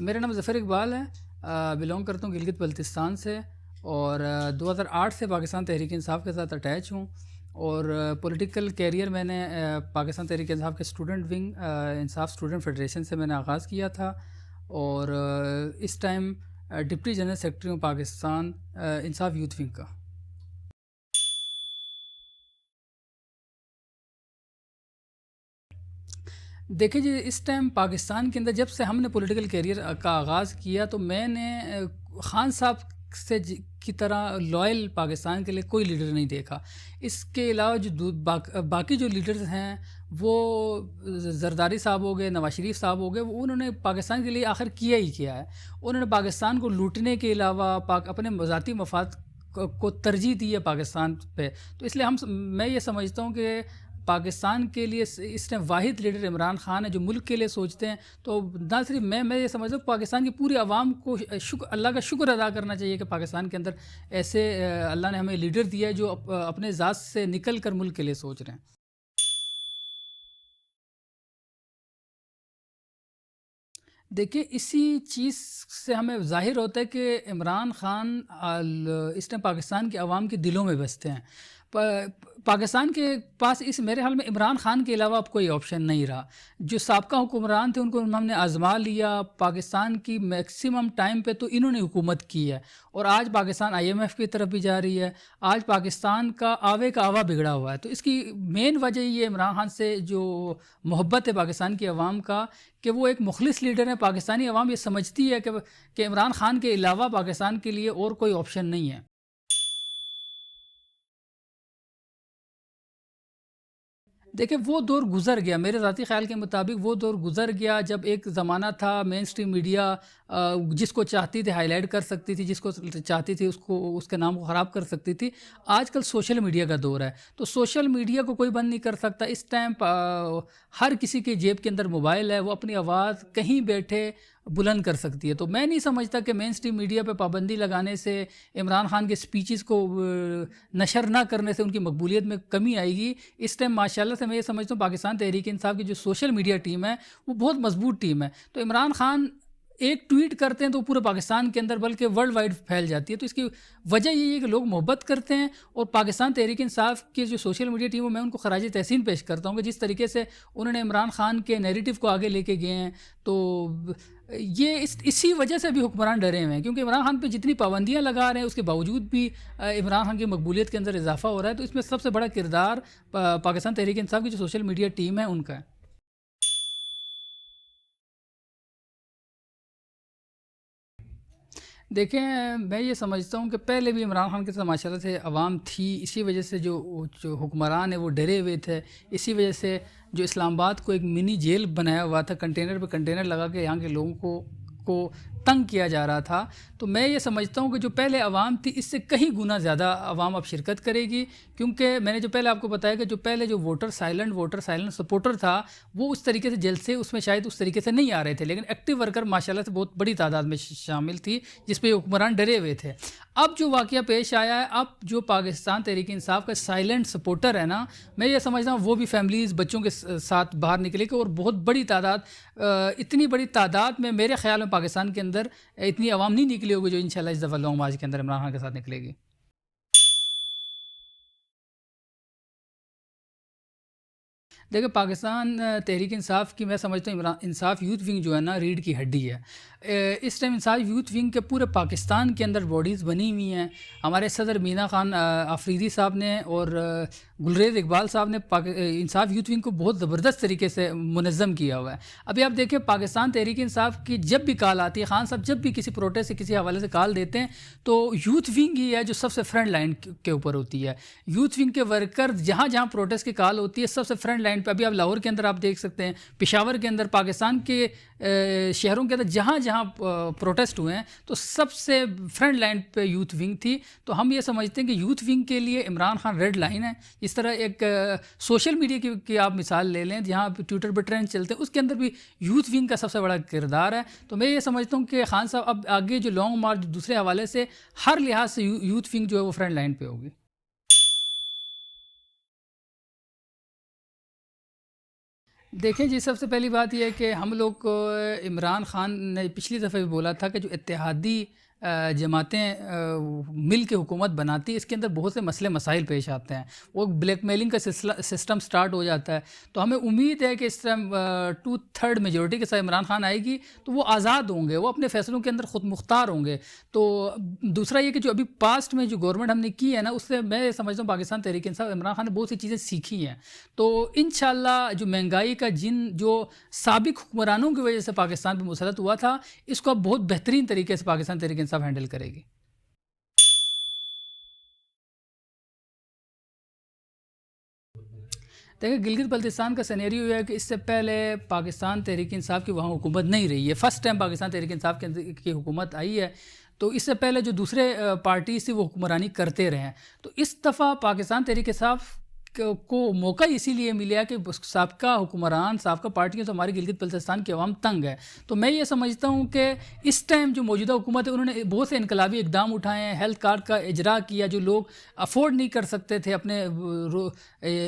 میرا نام ظفر اقبال ہے، بلونگ کرتا ہوں گلگت بلتستان سے، اور 2008 سے پاکستان تحریک انصاف کے ساتھ اٹیچ ہوں، اور پولیٹیکل کیریئر میں نے پاکستان تحریک انصاف کے اسٹوڈنٹ ونگ انصاف اسٹوڈنٹ فیڈریشن سے میں نے آغاز کیا تھا، اور اس ٹائم ڈپٹی جنرل سیکرٹری ہوں پاکستان انصاف یوتھ ونگ کا۔ دیکھیں جی، اس ٹائم پاکستان کے اندر جب سے ہم نے پولیٹیکل کیریئر کا آغاز کیا تو میں نے خان صاحب سے کی طرح لائل پاکستان کے لیے کوئی لیڈر نہیں دیکھا۔ اس کے علاوہ جو باقی جو لیڈرز ہیں وہ زرداری صاحب ہو گئے، نواز شریف صاحب ہو گئے، وہ انہوں نے پاکستان کے لیے آخر کیا ہی کیا ہے۔ انہوں نے پاکستان کو لوٹنے کے علاوہ اپنے ذاتی مفاد کو ترجیح دی ہے پاکستان پہ، تو اس لیے میں یہ سمجھتا ہوں کہ پاکستان کے لیے اس ٹائم واحد لیڈر عمران خان ہے جو ملک کے لیے سوچتے ہیں۔ تو نہ صرف میں یہ سمجھتا ہوں پاکستان کی پوری عوام کو اللہ کا شکر ادا کرنا چاہیے کہ پاکستان کے اندر ایسے اللہ نے ہمیں لیڈر دیا ہے جو اپنے ذات سے نکل کر ملک کے لیے سوچ رہے ہیں۔ دیکھیں، اسی چیز سے ہمیں ظاہر ہوتا ہے کہ عمران خان اس ٹائم پاکستان کے عوام کے دلوں میں بستے ہیں۔ پاکستان کے پاس اس میرے حال میں عمران خان کے علاوہ اب کوئی آپشن نہیں رہا۔ جو سابقہ حکمران تھے ان کو ہم نے آزما لیا، پاکستان کی میکسیمم ٹائم پہ تو انہوں نے حکومت کی ہے، اور آج پاکستان IMF کی طرف بھی جا رہی ہے، آج پاکستان کا آوے کا آوا بگڑا ہوا ہے۔ تو اس کی مین وجہ یہ عمران خان سے جو محبت ہے پاکستان کی عوام کا، کہ وہ ایک مخلص لیڈر ہیں۔ پاکستانی عوام یہ سمجھتی ہے کہ عمران خان کے علاوہ پاکستان کے لیے اور کوئی آپشن نہیں ہے۔ دیکھیں، وہ دور گزر گیا، میرے ذاتی خیال کے مطابق وہ دور گزر گیا جب ایک زمانہ تھا مین سٹریم میڈیا جس کو چاہتی تھی ہائی لائٹ کر سکتی تھی، جس کو چاہتی تھی اس کے نام کو خراب کر سکتی تھی۔ آج کل سوشل میڈیا کا دور ہے، تو سوشل میڈیا کو کوئی بند نہیں کر سکتا۔ اس ٹائم ہر کسی کے جیب کے اندر موبائل ہے، وہ اپنی آواز کہیں بیٹھے بلند کر سکتی ہے۔ تو میں نہیں سمجھتا کہ مین سٹریم میڈیا پہ پابندی لگانے سے، عمران خان کے سپیچز کو نشر نہ کرنے سے ان کی مقبولیت میں کمی آئے گی۔ اس ٹائم ماشاءاللہ سے میں یہ سمجھتا ہوں پاکستان تحریک انصاف کی جو سوشل میڈیا ٹیم ہے وہ بہت مضبوط ٹیم ہے۔ تو عمران خان ایک ٹویٹ کرتے ہیں تو پورے پاکستان کے اندر بلکہ ورلڈ وائڈ پھیل جاتی ہے۔ تو اس کی وجہ یہ ہے کہ لوگ محبت کرتے ہیں، اور پاکستان تحریک انصاف کی جو سوشل میڈیا ٹیم ہے میں ان کو خراج تحسین پیش کرتا ہوں کہ جس طریقے سے انہوں نے عمران خان کے نیریٹو کو آگے لے کے گئے ہیں، تو یہ اسی وجہ سے بھی حکمران ڈرے ہوئے ہیں، کیونکہ عمران خان پہ جتنی پابندیاں لگا رہے ہیں اس کے باوجود بھی عمران خان کی مقبولیت کے اندر اضافہ ہو رہا ہے۔ تو اس میں سب سے بڑا کردار پاکستان تحریک انصاف کی جو سوشل میڈیا ٹیم ہے ان کا ہے۔ دیکھیں، میں یہ سمجھتا ہوں کہ پہلے بھی عمران خان کے ساتھ ماشاءاللہ سے عوام تھی، اسی وجہ سے جو حکمران ہیں وہ ڈرے ہوئے تھے، اسی وجہ سے جو اسلام آباد کو ایک منی جیل بنایا ہوا تھا، کنٹینر پہ کنٹینر لگا کے یہاں کے لوگوں کو تنگ کیا جا رہا تھا۔ تو میں یہ سمجھتا ہوں کہ جو پہلے عوام تھی اس سے کہیں گنا زیادہ عوام اب شرکت کرے گی، کیونکہ میں نے جو پہلے آپ کو بتایا کہ جو پہلے جو ووٹر سائلنٹ سپورٹر تھا وہ اس طریقے سے جیل سے اس میں شاید اس طریقے سے نہیں آ رہے تھے، لیکن ایکٹیو ورکر ماشاءاللہ سے بہت بڑی تعداد میں شامل تھی جس پہ حکمران ڈرے ہوئے تھے۔ اب جو واقعہ پیش آیا ہے، اب جو پاکستان تحریک انصاف کا سائلنٹ سپورٹر ہے نا، میں یہ سمجھتا ہوں وہ بھی فیملیز بچوں کے ساتھ باہر نکلے گی، اور بہت بڑی تعداد، اتنی بڑی تعداد میں میرے خیال میں پاکستان کے اندر اتنی عوام نہیں نکلی ہوگی جو انشاءاللہ اس دفعہ لانگ مارچ کے اندر عمران خان کے ساتھ نکلے گی۔ دیکھیں، پاکستان تحریک انصاف کی میں سمجھتا ہوں انصاف یوتھ ونگ جو ہے نا ریڑھ کی ہڈی ہے۔ اس ٹائم انصاف یوتھ ونگ کے پورے پاکستان کے اندر باڈیز بنی ہوئی ہیں۔ ہمارے صدر مینا خان آفریدی صاحب نے اور گلریز اقبال صاحب نے انصاف یوتھ ونگ کو بہت زبردست طریقے سے منظم کیا ہوا ہے۔ ابھی آپ دیکھیں، پاکستان تحریک انصاف کی جب بھی کال آتی ہے، خان صاحب جب بھی کسی پروٹیسٹ سے کسی حوالے سے کال دیتے ہیں تو یوتھ ونگ ہی ہے جو سب سے فرنٹ لائن کے اوپر ہوتی ہے۔ یوتھ ونگ کے ورکر جہاں جہاں پروٹیسٹ کی کال ہوتی ہے سب سے فرنٹ لائن پہ، ابھی آپ لاہور کے اندر آپ دیکھ سکتے ہیں، پشاور کے اندر، پاکستان کے شہروں کے اندر جہاں جہاں پروٹیسٹ ہوئے ہیں تو سب سے فرنٹ لائن پہ یوتھ ونگ تھی۔ تو ہم یہ سمجھتے ہیں کہ یوتھ ونگ کے لیے عمران خان ریڈ لائن ہے۔ اس طرح ایک سوشل میڈیا کی آپ مثال لے لیں، جہاں ٹویٹر پہ ٹرینڈ چلتے ہیں، اس کے اندر بھی یوتھ ونگ کا سب سے بڑا کردار ہے۔ تو میں یہ سمجھتا ہوں کہ خان صاحب اب آگے جو لانگ مارچ دوسرے حوالے سے ہر لحاظ سے یوتھ ونگ جو ہے وہ فرنٹ لائن پہ ہوگی۔ دیکھیں جی، سب سے پہلی بات یہ ہے کہ ہم لوگ کو عمران خان نے پچھلی دفعہ بھی بولا تھا کہ جو اتحادی جماعتیں مل کے حکومت بناتی ہے، اس کے اندر بہت سے مسئلے مسائل پیش آتے ہیں، وہ بلیک میلنگ کا سسٹم سٹارٹ ہو جاتا ہے۔ تو ہمیں امید ہے کہ اس طرح 2/3 میجورٹی کے ساتھ عمران خان آئے گی تو وہ آزاد ہوں گے، وہ اپنے فیصلوں کے اندر خود مختار ہوں گے۔ تو دوسرا یہ کہ جو ابھی پاسٹ میں جو گورنمنٹ ہم نے کی ہے نا، اس سے میں سمجھتا ہوں پاکستان تحریک انصاف عمران خان نے بہت سی چیزیں سیکھی ہیں۔ تو انشاءاللہ جو مہنگائی کا جو سابق حکمرانوں کی وجہ سے پاکستان پہ مسلط ہوا تھا، اس کو اب بہت بہترین طریقے سے پاکستان تحریک انصاف ہینڈل کرے گی۔ دیکھیں گلگت بلتستان کا سینیریو یہ ہے کہ اس سے پہلے پاکستان تحریک انصاف کی وہاں حکومت نہیں رہی ہے، فرسٹ ٹائم پاکستان تحریک انصاف کی حکومت آئی ہے۔ تو اس سے پہلے جو دوسرے پارٹیز تھی وہ حکمرانی کرتے رہے ہیں۔ تو اس دفعہ پاکستان تحریک انصاف کو موقع اسی لیے ملا کہ سابقہ حکمران سابقہ پارٹیوں سے ہماری گلگت بلتستان کی عوام تنگ ہے۔ تو میں یہ سمجھتا ہوں کہ اس ٹائم جو موجودہ حکومت ہے انہوں نے بہت سے انقلابی اقدام اٹھائے ہیں، ہیلتھ کارڈ کا اجرا کیا، جو لوگ افورڈ نہیں کر سکتے تھے اپنے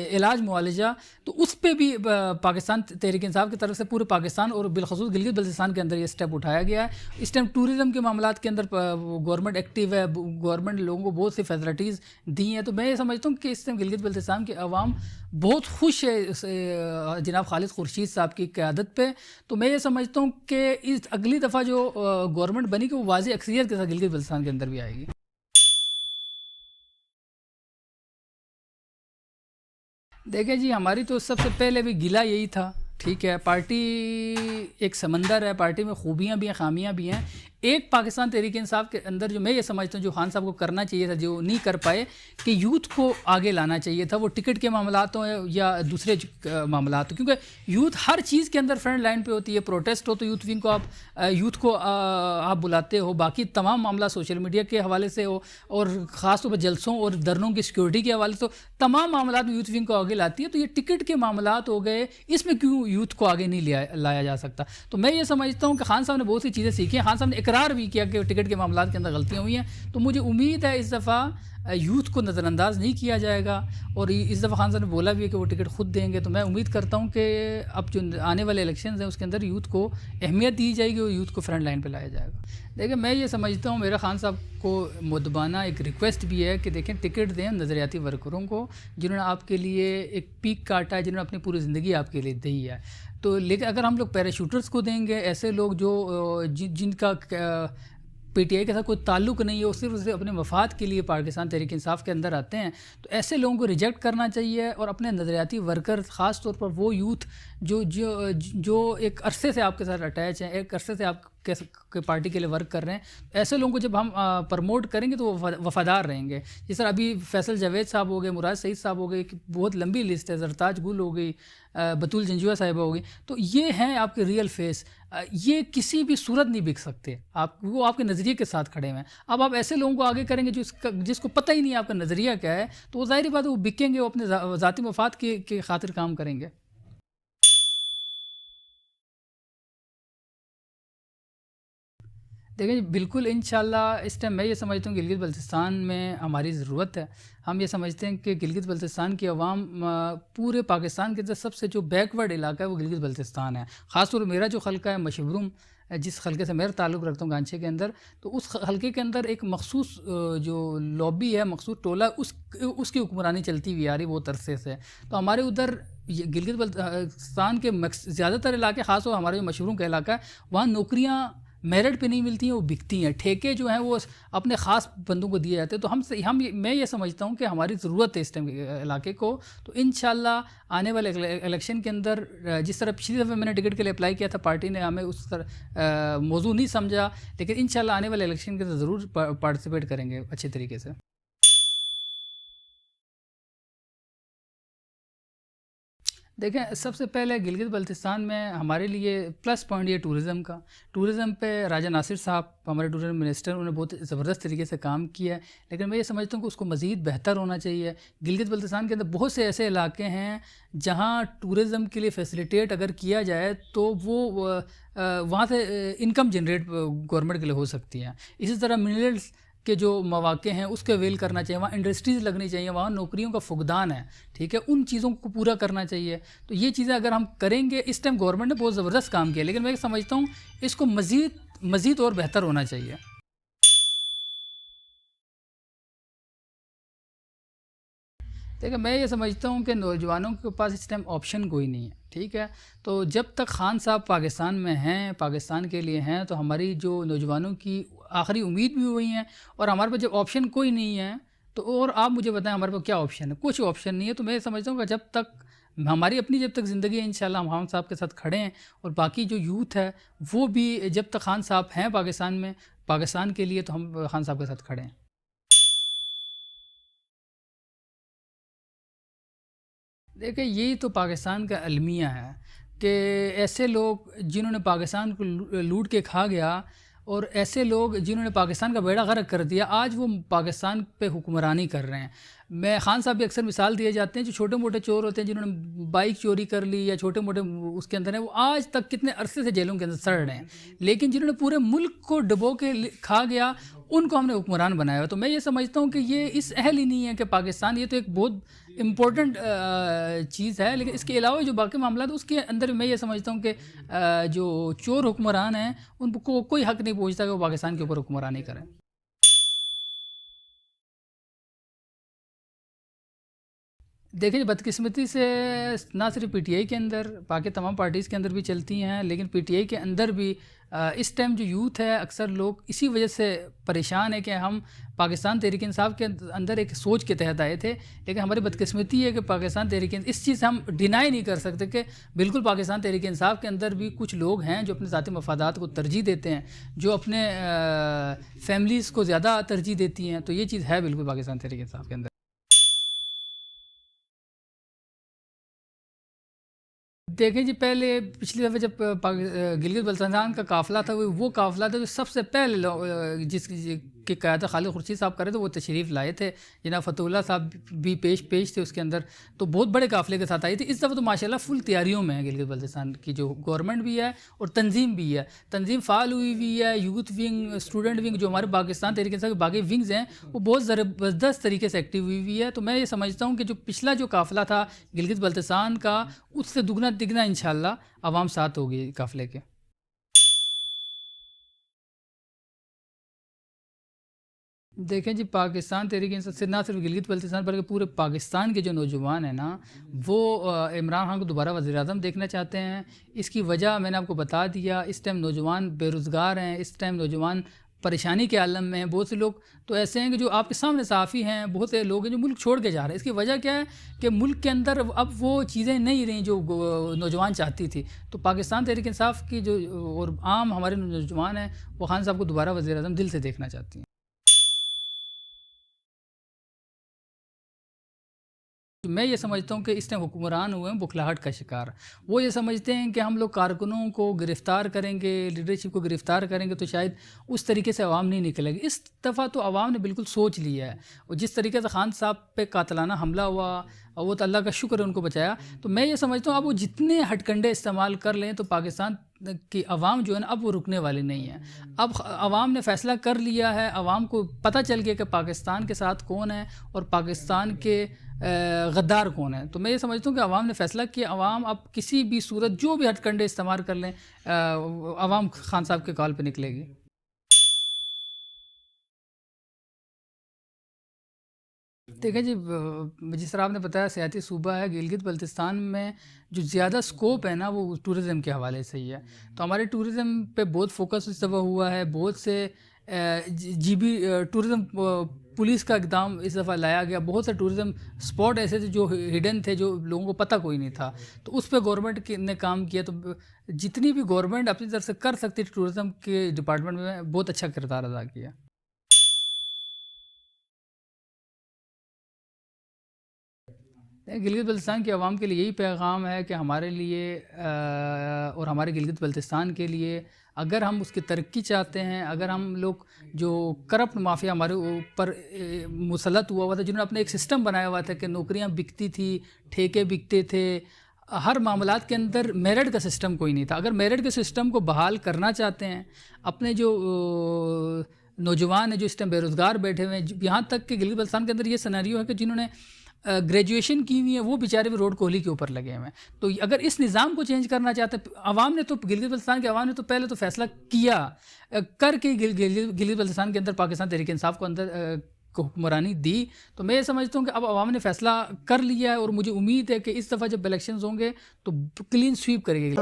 علاج معالجہ، تو اس پہ بھی پاکستان تحریک انصاف کی طرف سے پورے پاکستان اور بالخصوص گلگت بلتستان کے اندر یہ سٹیپ اٹھایا گیا ہے۔ اس ٹائم ٹورزم کے معاملات کے اندر گورنمنٹ ایکٹیو ہے، گورنمنٹ لوگوں کو بہت سی فیسلٹیز دی ہیں۔ تو میں یہ سمجھتا ہوں کہ اس ٹائم گلگت بلتستان کی عوام بہت خوش ہے جناب خالد خورشید صاحب کی قیادت پہ۔ تو میں یہ سمجھتا ہوں کہ اس اگلی دفعہ جو گورنمنٹ بنی کہ وہ واضح اکثریت کے ساتھ گلگت بلتستان کے اندر بھی آئے گی۔ دیکھیں جی، ہماری تو سب سے پہلے بھی گلہ یہی تھا، ٹھیک ہے، پارٹی ایک سمندر ہے، پارٹی میں خوبیاں بھی ہیں، خامیاں بھی ہیں۔ ایک پاکستان تحریک انصاف کے اندر جو میں یہ سمجھتا ہوں جو خان صاحب کو کرنا چاہیے تھا، جو نہیں کر پائے، کہ یوتھ کو آگے لانا چاہیے تھا، وہ ٹکٹ کے معاملات ہوں یا دوسرے معاملات ہوں، کیونکہ یوتھ ہر چیز کے اندر فرنٹ لائن پہ ہوتی ہے۔ پروٹیسٹ ہو تو یوتھ ونگ کو آپ بلاتے ہو، باقی تمام معاملہ سوشل میڈیا کے حوالے سے ہو اور خاص طور پر جلسوں اور دھرنوں کی سیکورٹی کے حوالے سے تمام معاملات میں یوتھ ونگ کو آگے لاتی ہے۔ تو یہ ٹکٹ کے معاملات ہو گئے، اس میں کیوں یوتھ کو آگے نہیں لایا جا سکتا؟ تو میں یہ سمجھتا ہوں کہ خان صاحب نے بہت سی چیزیں سیکھی ہیں، خان صاحب نے اقرار بھی کیا کہ ٹکٹ کے معاملات کے اندر غلطیاں ہوئی ہیں۔ تو مجھے امید ہے اس دفعہ یوتھ کو نظر انداز نہیں کیا جائے گا، اور اس دفعہ خان صاحب نے بولا بھی ہے کہ وہ ٹکٹ خود دیں گے۔ تو میں امید کرتا ہوں کہ اب جو آنے والے الیکشنز ہیں اس کے اندر یوتھ کو اہمیت دی جائے گی اور یوتھ کو فرنٹ لائن پہ لایا جائے گا۔ دیکھیں میں یہ سمجھتا ہوں، میرا خان صاحب کو مدبانہ ایک ریکویسٹ بھی ہے کہ دیکھیں ٹکٹ دیں نظریاتی ورکروں کو، جنہوں نے آپ کے لیے ایک پیک کاٹا ہے، جنہوں نے اپنی پوری زندگی آپ کے لیے دی ہے۔ تو لیکن اگر ہم لوگ پیراشوٹرز کو دیں گے، ایسے لوگ جو جن کا پی ٹی آئی کے ساتھ کوئی تعلق نہیں ہے، وہ صرف اپنے مفاد کے لیے پاکستان تحریک انصاف کے اندر آتے ہیں، تو ایسے لوگوں کو ریجیکٹ کرنا چاہیے، اور اپنے نظریاتی ورکر خاص طور پر وہ یوتھ جو ایک عرصے سے آپ کے ساتھ اٹیچ ہیں، ایک عرصے سے آپ کے پارٹی کے لیے ورک کر رہے ہیں، ایسے لوگوں کو جب ہم پروموٹ کریں گے تو وہ وفادار رہیں گے۔ جس طرح ابھی فیصل جاوید صاحب ہو گئے، مراد سعید صاحب ہو گئے، بہت لمبی لسٹ ہے، زرتاج گل ہو گئی، بطول جنجوعہ صاحبہ ہو گئی، تو یہ ہیں آپ کے ریئل فیس۔ یہ کسی بھی صورت نہیں بک سکتے، وہ آپ کے نظریے کے ساتھ کھڑے ہوئے ہیں۔ اب آپ ایسے لوگوں کو آگے کریں گے جس کو پتہ ہی نہیں آپ کا نظریہ کیا ہے، تو وہ ظاہری بات ہے وہ بکیں گے، وہ اپنے ذاتی مفاد کی خاطر کام کریں گے۔ دیکھیں بالکل انشاءاللہ اس ٹائم میں یہ سمجھتا ہوں کہ گلگت بلتستان میں ہماری ضرورت ہے۔ ہم یہ سمجھتے ہیں کہ گلگت بلتستان کی عوام پورے پاکستان کے اندر سب سے جو بیکورڈ علاقہ ہے وہ گلگت بلتستان ہے۔ خاص طور پر میرا جو حلقہ ہے مشبرم، جس حلقے سے میرا تعلق رکھتا ہوں گانچے کے اندر، تو اس حلقے کے اندر ایک مخصوص جو لابی ہے، مخصوص ٹولہ، اس کی حکمرانی چلتی ہوئی آ رہی بہت عرصے سے۔ تو ہمارے ادھر گلگت بلتستان کے زیادہ تر علاقے، خاص طور ہمارا جو مشبرم کا علاقہ ہے، وہاں نوکریاں میرٹ پہ نہیں ملتی ہیں، وہ بکتی ہیں، ٹھیکے جو ہیں وہ اپنے خاص بندوں کو دیے جاتے ہیں۔ تو میں یہ سمجھتا ہوں کہ ہماری ضرورت ہے اس ٹائم علاقے کو۔ تو انشاءاللہ آنے والے الیکشن کے اندر، جس طرح پچھلی دفعہ میں نے ٹکٹ کے لیے اپلائی کیا تھا، پارٹی نے ہمیں اس طرح موضوع نہیں سمجھا، لیکن انشاءاللہ آنے والے الیکشن کے اندر ضرور پارٹیسپیٹ کریں گے اچھے طریقے سے۔ دیکھیں سب سے پہلے گلگت بلتستان میں ہمارے لیے پلس پوائنٹ یہ ٹورزم کا، ٹورزم پہ راجہ ناصر صاحب ہمارے ٹورزم منسٹر، انہوں نے بہت زبردست طریقے سے کام کیا ہے، لیکن میں یہ سمجھتا ہوں کہ اس کو مزید بہتر ہونا چاہیے۔ گلگت بلتستان کے اندر بہت سے ایسے علاقے ہیں جہاں ٹورزم کے لیے فیسیلیٹیٹ اگر کیا جائے تو وہ وہاں سے انکم جنریٹ گورنمنٹ کے لیے ہو سکتی ہیں۔ اسی طرح منرلس کے جو مواقع ہیں اس کے ویل کرنا چاہیے، وہاں انڈسٹریز لگنی چاہیے، وہاں نوکریوں کا فقدان ہے، ٹھیک ہے، ان چیزوں کو پورا کرنا چاہیے. تو یہ چیزیں اگر ہم کریں گے، اس ٹائم گورنمنٹ نے بہت زبردست کام کیا، لیکن میں سمجھتا ہوں اس کو مزید اور بہتر ہونا چاہیے. دیکھیں میں یہ سمجھتا ہوں کہ نوجوانوں کے پاس اس ٹائم آپشن کوئی نہیں ہے، ٹھیک ہے. تو جب تک خان صاحب پاکستان میں ہیں، پاکستان کے لیے ہیں، تو ہماری جو نوجوانوں کی آخری امید بھی وہی ہیں. اور ہمارے پاس جب آپشن کوئی نہیں ہے تو اور آپ مجھے بتائیں ہمارے پاس کیا آپشن ہے؟ کچھ آپشن نہیں ہے. تو میں یہ سمجھتا ہوں کہ جب تک ہماری اپنی جب تک زندگی ہے، انشاءاللہ ہم خان صاحب کے ساتھ کھڑے ہیں، اور باقی جو یوتھ ہے وہ بھی جب تک خان صاحب ہیں پاکستان میں، پاکستان کے لیے، تو ہم خان صاحب کے ساتھ کھڑے ہیں. دیکھیں یہی تو پاکستان کا المیہ ہے کہ ایسے لوگ جنہوں نے پاکستان کو لوٹ کے کھا گیا، اور ایسے لوگ جنہوں نے پاکستان کا بیڑا غرق کر دیا، آج وہ پاکستان پہ حکمرانی کر رہے ہیں. میں خان صاحب بھی اکثر مثال دیے جاتے ہیں، جو چھوٹے موٹے چور ہوتے ہیں جنہوں نے بائک چوری کر لی یا چھوٹے موٹے اس کے اندر ہیں، وہ آج تک کتنے عرصے سے جیلوں کے اندر سڑ رہے ہیں. لیکن جنہوں نے پورے ملک کو ڈبو کے کھا گیا، ان کو ہم نے حکمران بنایا ہوا. تو میں یہ سمجھتا ہوں کہ یہ اس اہل ہی نہیں ہے کہ پاکستان، یہ تو ایک بہت امپورٹنٹ چیز ہے، لیکن اس کے علاوہ جو باقی معاملات اس کے اندر میں یہ سمجھتا ہوں کہ جو چور حکمران ہیں ان کو کوئی حق نہیں پہنچتا کہ وہ پاکستان کے اوپر حکمرانی کریں. دیکھیں جی، بدقسمتی سے نہ صرف پی ٹی آئی کے اندر، باقی تمام پارٹیز کے اندر بھی چلتی ہیں، لیکن پی ٹی آئی کے اندر بھی اس ٹائم جو یوتھ ہے اکثر لوگ اسی وجہ سے پریشان ہے کہ ہم پاکستان تحریک انصاف کے اندر ایک سوچ کے تحت آئے تھے، لیکن ہماری بدقسمتی ہے کہ پاکستان تحریک اس چیز سے ہم ڈینائی نہیں کر سکتے کہ بالکل پاکستان تحریک انصاف کے اندر بھی کچھ لوگ ہیں جو اپنے ذاتی مفادات کو ترجیح دیتے ہیں، جو اپنے فیملیز کو زیادہ ترجیح دیتی ہیں. تو یہ چیز ہے بالکل پاکستان تحریک انصاف کے اندر. دیکھیں جی، پہلے پچھلی دفعہ جب گلگت بلتستان کا قافلہ تھا، وہ قافلہ تھا جو سب سے پہلے جس کی قیادت خالد خورشید صاحب کر رہے تھے، وہ تشریف لائے تھے. جناب فتح اللہ صاحب بھی پیش تھے اس کے اندر، تو بہت بڑے قافلے کے ساتھ آئی تھی. اس دفعہ تو ماشاءاللہ فل تیاریوں میں ہے گلگت بلتستان کی جو گورنمنٹ بھی ہے اور تنظیم بھی ہے. تنظیم فعال ہوئی ہوئی ہے، یوتھ ونگ، اسٹوڈنٹ ونگ، جو ہمارے پاکستان تحریک انصاف کے باقی ونگز ہیں وہ بہت زبردست طریقے سے ایکٹیو ہوئی ہوئی ہے. تو میں یہ سمجھتا ہوں کہ جو پچھلا جو قافلہ تھا گلگت بلتستان کا، اس سے دگنا تگنا انشاءاللہ عوام ساتھ ہوگی قافلے کے. دیکھیں جی، پاکستان تحریک انصاف سے نہ صرف گلگت بلتستان بلکہ پورے پاکستان کے جو نوجوان ہیں نا، وہ عمران خان کو دوبارہ وزیر اعظم دیکھنا چاہتے ہیں. اس کی وجہ میں نے آپ کو بتا دیا. اس ٹائم نوجوان بے روزگار ہیں، اس ٹائم نوجوان پریشانی کے عالم میں ہیں. بہت سے لوگ تو ایسے ہیں کہ جو آپ کے سامنے صحافی ہیں، بہت سے لوگ ہیں جو ملک چھوڑ کے جا رہے ہیں. اس کی وجہ کیا ہے کہ ملک کے اندر اب وہ چیزیں نہیں رہیں جو نوجوان چاہتی تھی. تو پاکستان تحریک انصاف کی جو اور عام ہمارے نوجوان ہیں، وہ خان صاحب کو دوبارہ وزیر اعظم دل سے دیکھنا چاہتی ہیں. میں یہ سمجھتا ہوں کہ اس ٹائم حکمران ہوئے ہیں بکھلاہٹ کا شکار. وہ یہ سمجھتے ہیں کہ ہم لوگ کارکنوں کو گرفتار کریں گے، لیڈرشپ کو گرفتار کریں گے تو شاید اس طریقے سے عوام نہیں نکلے گی. اس دفعہ تو عوام نے بالکل سوچ لیا ہے، اور جس طریقے سے خان صاحب پہ قاتلانہ حملہ ہوا، اور وہ تو اللہ کا شکر ہے ان کو بچایا. تو میں یہ سمجھتا ہوں اب وہ جتنے ہٹ کنڈے استعمال کر لیں تو پاکستان کی عوام جو ہے نا، اب وہ رکنے والی نہیں ہے. اب عوام نے فیصلہ کر لیا ہے، عوام کو پتہ چل گیا کہ پاکستان کے ساتھ کون ہے اور پاکستان کے غدار کون ہے. تو میں یہ سمجھتا ہوں کہ عوام نے فیصلہ کیا. عوام اب کسی بھی صورت جو بھی ہتھ کنڈے استعمال کر لیں، عوام خان صاحب کے کال پہ نکلے گی. دیکھیں جی، جس طرح آپ نے بتایا سیاحتی صوبہ ہے گلگت بلتستان میں، جو زیادہ سکوپ ہے نا وہ ٹورزم کے حوالے سے ہی ہے. تو ہمارے ٹورزم پہ بہت فوکس اس دفعہ ہوا ہے. بہت سے جی بی ٹورزم پولیس کا اقدام اس دفعہ لایا گیا. بہت سے ٹورزم اسپاٹ ایسے تھے جو ہڈن تھے، جو لوگوں کو پتہ کوئی نہیں تھا. تو اس پہ گورنمنٹ نے کام کیا. تو جتنی بھی گورنمنٹ اپنی طرف سے کر سکتی تھی ٹورزم کے ڈپارٹمنٹ میں بہت اچھا کردار ادا کیا. گلگت بلتستان کی عوام کے لیے یہی پیغام ہے کہ ہمارے لیے اور ہمارے گلگت بلتستان کے لیے، اگر ہم اس کی ترقی چاہتے ہیں، اگر ہم لوگ جو کرپٹ مافیا ہمارے اوپر مسلط ہوا تھا، جنہوں نے اپنے ایک سسٹم بنایا ہوا تھا کہ نوکریاں بکتی تھی، ٹھیکے بکتے تھے، ہر معاملات کے اندر میرٹ کا سسٹم کوئی نہیں تھا. اگر میرٹ کے سسٹم کو بحال کرنا چاہتے ہیں، اپنے جو نوجوان ہیں جو اس ٹائم بے روزگار بیٹھے ہوئے ہیں، یہاں تک کہ گلگت بلتستان کے اندر یہ سیناریو ہے کہ جنہوں نے گریجویشن کی ہوئی ہے وہ بیچارے بھی روڈ کوہلی کے اوپر لگے ہوئے ہیں۔ تو اگر اس نظام کو چینج کرنا چاہتے ہیں، عوام نے تو گلگت بلتستان کے عوام نے تو پہلے تو فیصلہ کیا کر کے گلگت بلتستان کے اندر پاکستان تحریک انصاف کو اندر کو حکمرانی دی، تو میں یہ سمجھتا ہوں کہ اب عوام نے فیصلہ کر لیا ہے، اور مجھے امید ہے کہ اس دفعہ جب الیکشنز ہوں گے تو کلین سویپ کرے گی۔